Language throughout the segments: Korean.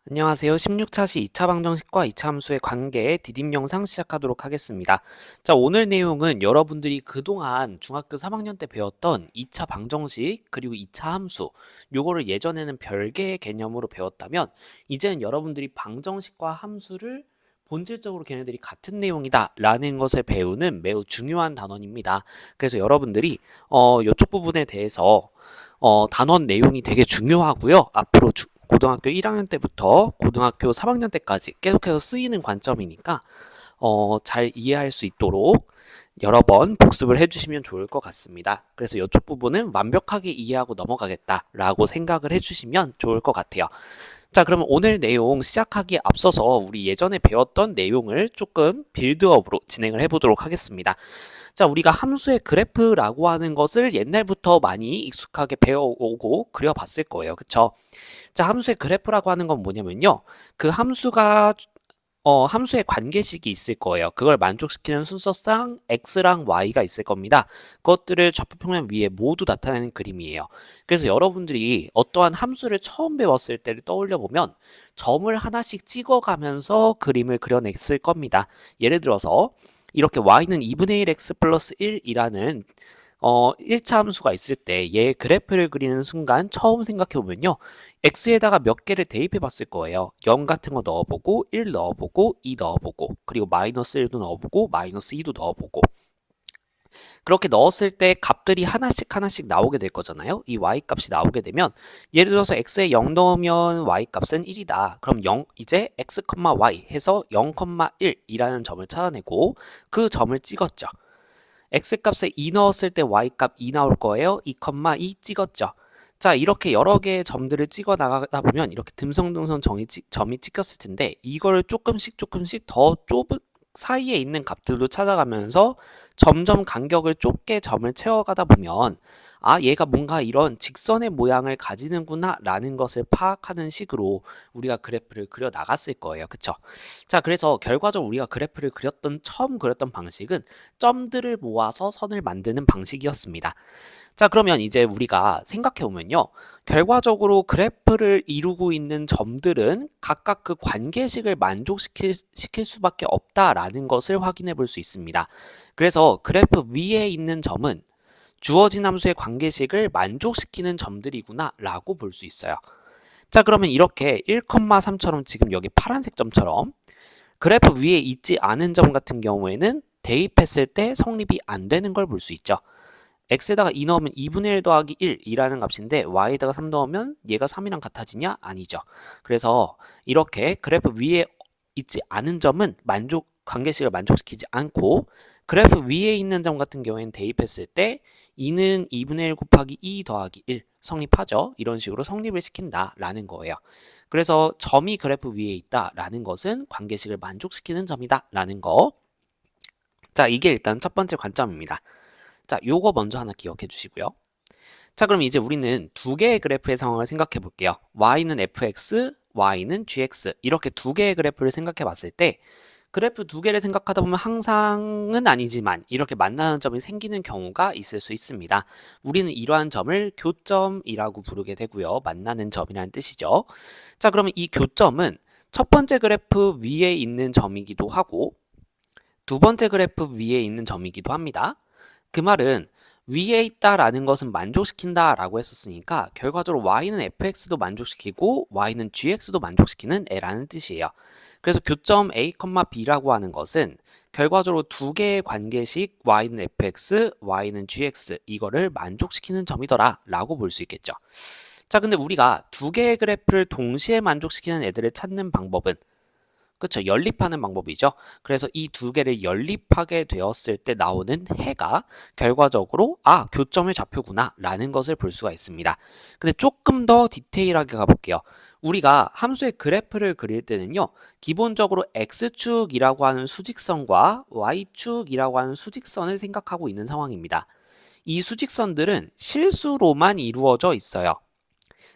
안녕하세요. 16차시 2차 방정식과 2차 함수의 관계 디딤 영상 시작하도록 하겠습니다. 자, 오늘 내용은 여러분들이 그동안 중학교 3학년 때 배웠던 2차 방정식 그리고 2차 함수 요거를 예전에는 별개의 개념으로 배웠다면 이제는 여러분들이 방정식과 함수를 본질적으로 걔네들이 같은 내용이다 라는 것을 배우는 매우 중요한 단원입니다. 그래서 여러분들이 이쪽 부분에 대해서 단원 내용이 되게 중요하고요. 앞으로 고등학교 1학년 때부터 고등학교 3학년 때까지 계속해서 쓰이는 관점이니까 잘 이해할 수 있도록 여러 번 복습을 해주시면 좋을 것 같습니다. 그래서 이쪽 부분은 완벽하게 이해하고 넘어가겠다라고 생각을 해주시면 좋을 것 같아요. 자, 그러면 오늘 내용 시작하기에 앞서서 우리 예전에 배웠던 내용을 조금 빌드업으로 진행을 해보도록 하겠습니다. 자, 우리가 함수의 그래프라고 하는 것을 옛날부터 많이 익숙하게 배워오고 그려봤을 거예요. 그쵸? 자, 함수의 그래프라고 하는 건 뭐냐면요. 그 함수가 함수의 관계식이 있을 거예요. 그걸 만족시키는 순서상 x랑 y가 있을 겁니다. 그것들을 좌표평면 위에 모두 나타내는 그림이에요. 그래서 여러분들이 어떠한 함수를 처음 배웠을 때를 떠올려 보면 점을 하나씩 찍어가면서 그림을 그려냈을 겁니다. 예를 들어서 이렇게 y는 2분의 1x 플러스 1이라는 1차 함수가 있을 때 얘 그래프를 그리는 순간 처음 생각해보면요. x에다가 몇 개를 대입해 봤을 거예요. 0 같은 거 넣어보고 1 넣어보고 2 넣어보고 그리고 마이너스 1도 넣어보고 마이너스 2도 넣어보고 그렇게 넣었을 때 값들이 하나씩 하나씩 나오게 될 거잖아요. 이 y 값이 나오게 되면 예를 들어서 x에 0 넣으면 y 값은 1이다. 그럼 0 이제 x, y 해서 0, 1이라는 점을 찾아내고 그 점을 찍었죠. x값에 2 넣었을 때 y값 2 나올 거예요. 2, 2 찍었죠. 자, 이렇게 여러 개의 점들을 찍어 나가다 보면 이렇게 듬성듬성 점이 찍혔을 텐데 이걸 조금씩 더 좁은 사이에 있는 값들도 찾아가면서 점점 간격을 좁게 점을 채워가다 보면 아, 얘가 뭔가 이런 직선의 모양을 가지는구나 라는 것을 파악하는 식으로 우리가 그래프를 그려 나갔을 거예요. 그쵸? 자, 그래서 결과적으로 우리가 그래프를 처음 그렸던 방식은 점들을 모아서 선을 만드는 방식이었습니다. 자, 그러면 이제 우리가 생각해보면요. 결과적으로 그래프를 이루고 있는 점들은 각각 그 관계식을 만족시킬 수밖에 없다라는 것을 확인해 볼 수 있습니다. 그래서 그래프 위에 있는 점은 주어진 함수의 관계식을 만족시키는 점들이구나 라고 볼 수 있어요. 자, 그러면 이렇게 1,3처럼 지금 여기 파란색 점처럼 그래프 위에 있지 않은 점 같은 경우에는 대입했을 때 성립이 안 되는 걸 볼 수 있죠. x에다가 2 넣으면 2분의 1 더하기 1이라는 값인데 y에다가 3 넣으면 얘가 3이랑 같아지냐? 아니죠. 그래서 이렇게 그래프 위에 있지 않은 점은 관계식을 만족시키지 않고 그래프 위에 있는 점 같은 경우에는 대입했을 때 2는 2분의 1 곱하기 2 더하기 1 성립하죠. 이런 식으로 성립을 시킨다라는 거예요. 그래서 점이 그래프 위에 있다라는 것은 관계식을 만족시키는 점이다라는 거. 자, 이게 일단 첫 번째 관점입니다. 자, 요거 먼저 하나 기억해 주시고요. 자, 그럼 이제 우리는 두 개의 그래프의 상황을 생각해 볼게요. y는 fx, y는 gx 이렇게 두 개의 그래프를 생각해 봤을 때 그래프 두 개를 생각하다 보면 항상은 아니지만 이렇게 만나는 점이 생기는 경우가 있을 수 있습니다. 우리는 이러한 점을 교점이라고 부르게 되고요. 만나는 점이라는 뜻이죠. 자, 그러면 이 교점은 첫 번째 그래프 위에 있는 점이기도 하고 두 번째 그래프 위에 있는 점이기도 합니다. 그 말은 위에 있다라는 것은 만족시킨다라고 했었으니까 결과적으로 y는 fx도 만족시키고 y는 gx도 만족시키는 애라는 뜻이에요. 그래서 교점 a, b라고 하는 것은 결과적으로 두 개의 관계식 y는 fx, y는 gx 이거를 만족시키는 점이더라 라고 볼 수 있겠죠. 자, 근데 우리가 두 개의 그래프를 동시에 만족시키는 애들을 찾는 방법은 그쵸, 연립하는 방법이죠. 그래서 이 두 개를 연립하게 되었을 때 나오는 해가 결과적으로 교점의 좌표구나 라는 것을 볼 수가 있습니다. 근데 조금 더 디테일하게 가볼게요. 우리가 함수의 그래프를 그릴 때는요, 기본적으로 x축이라고 하는 수직선과 y축이라고 하는 수직선을 생각하고 있는 상황입니다. 이 수직선들은 실수로만 이루어져 있어요.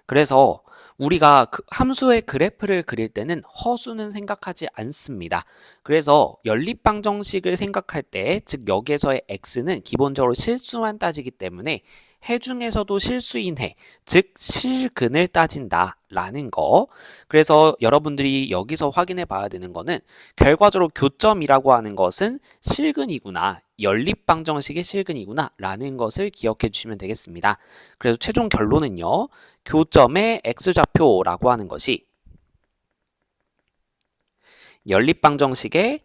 그래서 우리가 함수의 그래프를 그릴 때는 허수는 생각하지 않습니다. 그래서 연립방정식을 생각할 때, 즉 여기에서의 x는 기본적으로 실수만 따지기 때문에 해 중에서도 실수인 해, 즉 실근을 따진다 라는 거. 그래서 여러분들이 여기서 확인해 봐야 되는 거는 결과적으로 교점이라고 하는 것은 실근이구나, 연립방정식의 실근이구나 라는 것을 기억해 주시면 되겠습니다. 그래서 최종 결론은요, 교점의 x좌표라고 하는 것이 연립방정식의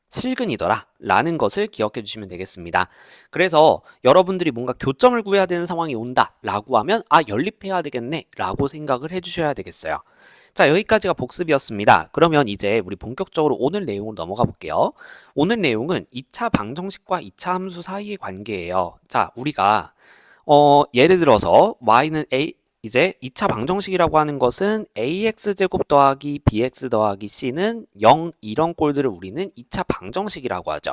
실근이더라 라는 것을 기억해 주시면 되겠습니다. 그래서 여러분들이 뭔가 교점을 구해야 되는 상황이 온다 라고 하면 연립해야 되겠네 라고 생각을 해 주셔야 되겠어요. 자, 여기까지가 복습이었습니다. 그러면 이제 우리 본격적으로 오늘 내용으로 넘어가 볼게요. 오늘 내용은 2차 방정식과 2차 함수 사이의 관계예요. 자, 우리가 예를 들어서 y는 이제 2차 방정식이라고 하는 것은 ax제곱 더하기 bx 더하기 c는 0 이런 꼴들을 우리는 2차 방정식이라고 하죠.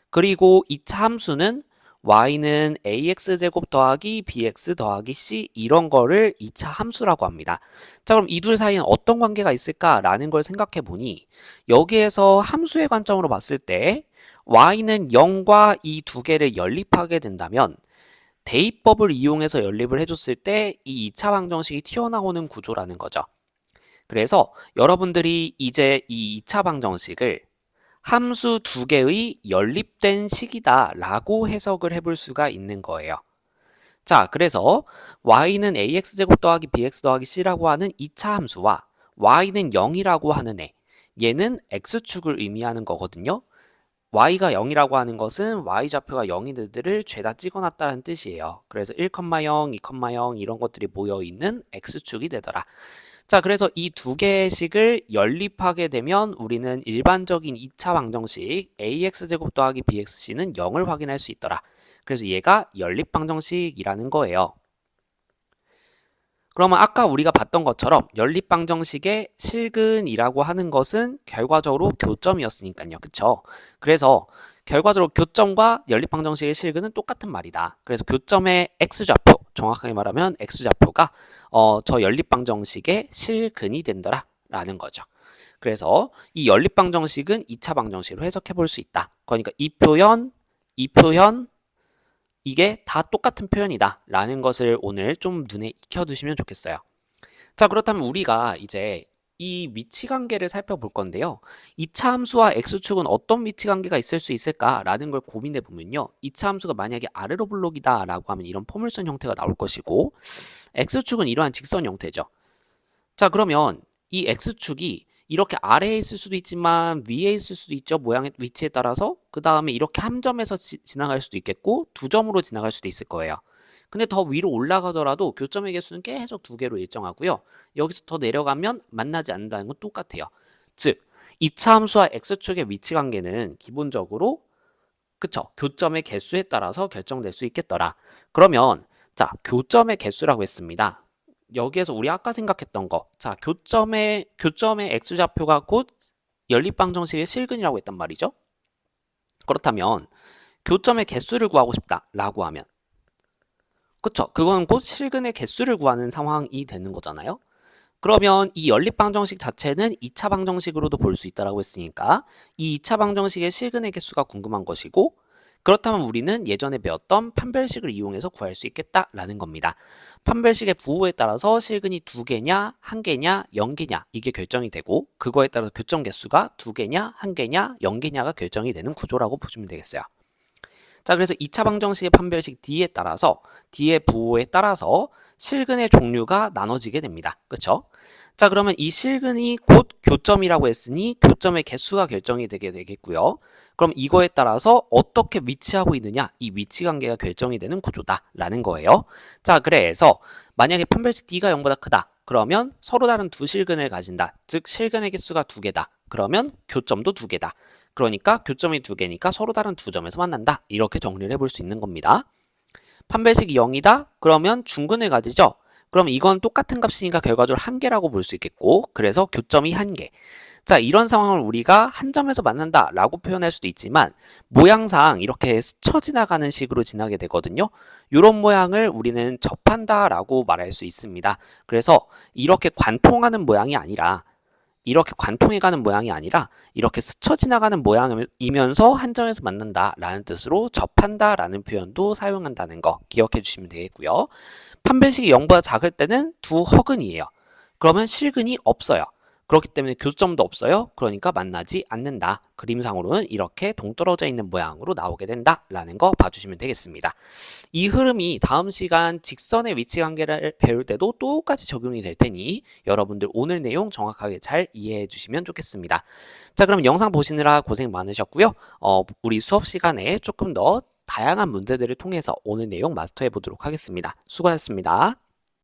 그리고 2차 함수는 y는 ax제곱 더하기 bx 더하기 c 이런 거를 2차 함수라고 합니다. 자, 그럼 이 둘 사이에는 어떤 관계가 있을까라는 걸 생각해 보니 여기에서 함수의 관점으로 봤을 때 y는 0과 이 두 개를 연립하게 된다면 대입법을 이용해서 연립을 해줬을 때 이 2차 방정식이 튀어나오는 구조라는 거죠. 그래서 여러분들이 이제 이 2차 방정식을 함수 두 개의 연립된 식이다 라고 해석을 해볼 수가 있는 거예요. 자, 그래서 y는 ax제곱 더하기 bx 더하기 c라고 하는 2차 함수와 y는 0이라고 하는 얘는 x축을 의미하는 거거든요. y가 0이라고 하는 것은 y좌표가 0인 애들을 죄다 찍어놨다는 뜻이에요. 그래서 1,0, 2,0 이런 것들이 모여있는 x축이 되더라. 자, 그래서 이 두 개의 식을 연립하게 되면 우리는 일반적인 2차 방정식 ax제곱 더하기 bxc는 0을 확인할 수 있더라. 그래서 얘가 연립방정식이라는 거예요. 그러면 아까 우리가 봤던 것처럼 연립방정식의 실근이라고 하는 것은 결과적으로 교점이었으니까요. 그쵸? 그래서 결과적으로 교점과 연립방정식의 실근은 똑같은 말이다. 그래서 교점의 x좌표, 정확하게 말하면 x좌표가 저 연립방정식의 실근이 된더라 라는 거죠. 그래서 이 연립방정식은 2차 방정식으로 해석해 볼 수 있다. 그러니까 이 표현, 이게 다 똑같은 표현이다 라는 것을 오늘 좀 눈에 익혀두시면 좋겠어요. 자, 그렇다면 우리가 이제 이 위치관계를 살펴볼 건데요. 2차 함수와 x축은 어떤 위치관계가 있을 수 있을까 라는 걸 고민해 보면요. 2차 함수가 만약에 아래로 블록이다 라고 하면 이런 포물선 형태가 나올 것이고 x축은 이러한 직선 형태죠. 자, 그러면 이 x축이 이렇게 아래에 있을 수도 있지만 위에 있을 수도 있죠. 모양의 위치에 따라서. 그 다음에 이렇게 한 점에서 지나갈 수도 있겠고 두 점으로 지나갈 수도 있을 거예요. 근데 더 위로 올라가더라도 교점의 개수는 계속 두 개로 일정하고요. 여기서 더 내려가면 만나지 않는다는 건 똑같아요. 즉 2차 함수와 x축의 위치 관계는 기본적으로 그쵸? 교점의 개수에 따라서 결정될 수 있겠더라. 그러면 자, 교점의 개수라고 했습니다. 여기에서 우리 아까 생각했던 거, 자, 교점의 x좌표가 곧 연립방정식의 실근이라고 했단 말이죠. 그렇다면 교점의 개수를 구하고 싶다라고 하면 그쵸? 그건 곧 실근의 개수를 구하는 상황이 되는 거잖아요. 그러면 이 연립방정식 자체는 2차 방정식으로도 볼 수 있다고 했으니까 이 2차 방정식의 실근의 개수가 궁금한 것이고 그렇다면 우리는 예전에 배웠던 판별식을 이용해서 구할 수 있겠다라는 겁니다. 판별식의 부호에 따라서 실근이 2개냐, 1개냐, 0개냐 이게 결정이 되고 그거에 따라서 교점 개수가 2개냐, 1개냐, 0개냐가 결정이 되는 구조라고 보시면 되겠어요. 자, 그래서 2차 방정식의 판별식 D에 따라서 D의 부호에 따라서 실근의 종류가 나눠지게 됩니다. 그렇죠? 자, 그러면 이 실근이 곧 교점이라고 했으니 교점의 개수가 결정이 되게 되겠고요. 그럼 이거에 따라서 어떻게 위치하고 있느냐, 이 위치 관계가 결정이 되는 구조다라는 거예요. 자, 그래서 만약에 판별식 D가 0보다 크다. 그러면 서로 다른 두 실근을 가진다. 즉 실근의 개수가 2개다. 그러면 교점도 2개다. 그러니까 교점이 2개니까 서로 다른 두 점에서 만난다. 이렇게 정리를 해볼 수 있는 겁니다. 판별식이 0이다? 그러면 중근을 가지죠? 그럼 이건 똑같은 값이니까 결과적으로 1개라고 볼 수 있겠고 그래서 교점이 1개. 자, 이런 상황을 우리가 한 점에서 만난다 라고 표현할 수도 있지만 모양상 이렇게 스쳐 지나가는 식으로 지나게 되거든요. 이런 모양을 우리는 접한다 라고 말할 수 있습니다. 그래서 이렇게 관통하는 모양이 아니라 이렇게 관통해 가는 모양이 아니라 이렇게 스쳐 지나가는 모양이면서 한 점에서 만난다라는 뜻으로 접한다라는 표현도 사용한다는 거 기억해 주시면 되겠고요. 판별식이 0보다 작을 때는 두 허근이에요. 그러면 실근이 없어요. 그렇기 때문에 교점도 없어요. 그러니까 만나지 않는다. 그림상으로는 이렇게 동떨어져 있는 모양으로 나오게 된다라는 거 봐주시면 되겠습니다. 이 흐름이 다음 시간 직선의 위치 관계를 배울 때도 똑같이 적용이 될 테니 여러분들 오늘 내용 정확하게 잘 이해해 주시면 좋겠습니다. 자, 그럼 영상 보시느라 고생 많으셨고요. 우리 수업 시간에 조금 더 다양한 문제들을 통해서 오늘 내용 마스터해 보도록 하겠습니다. 수고하셨습니다.